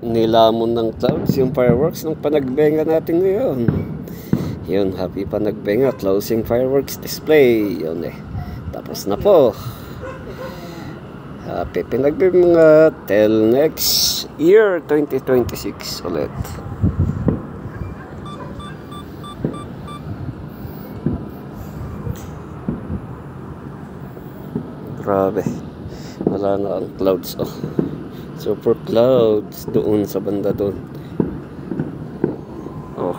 Nilamon ng clouds yung fireworks ng panagbenga natin ngayon. Yun, happy panagbenga, closing fireworks display. Yun eh, tapos na po. Happy panagbenga till next year 2026 ulit. Grabe, wala na ang clouds. Oh, super clouds doon sa banda doon. Oh,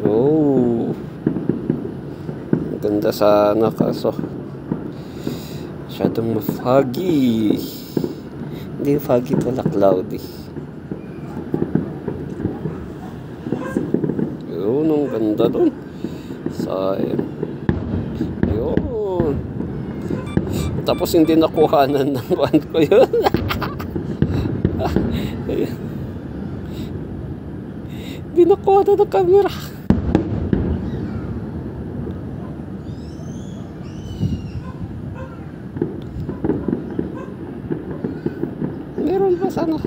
oh, ganda sana kaso masyadong foggy. Hindi foggy, wala cloudy. Yun, ang ganda doon. Sayang. Yun. Tapos hindi nakuhanan ng one ko yun. Hindi nakuhanan ng camera. Meron pa sana.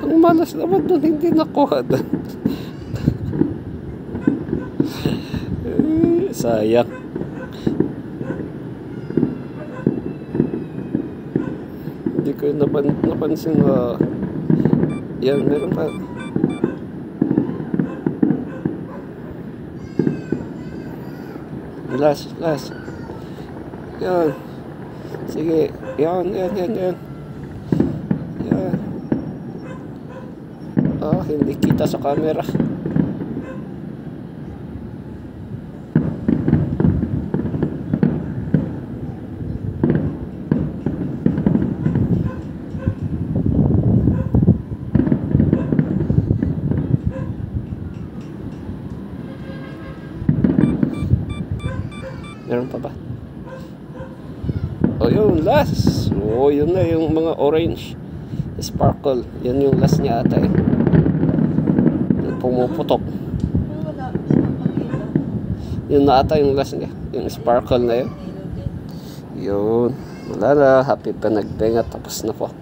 Ang malas naman doon, hindi nakuhanan. Sayang. Hindi ko napansin na yan, meron pa. Last yan, sige, yan yan. Hindi kita sa camera. Meron pa ba? Oh, yun, last. Oh, yun na yung mga orange sparkle. Yan yung last niya ata eh. Yung pumuputok. Yun na ata yung last niya. Yung sparkle na yun. Yun. Wala na. Happy panagbenga. Tapos na po.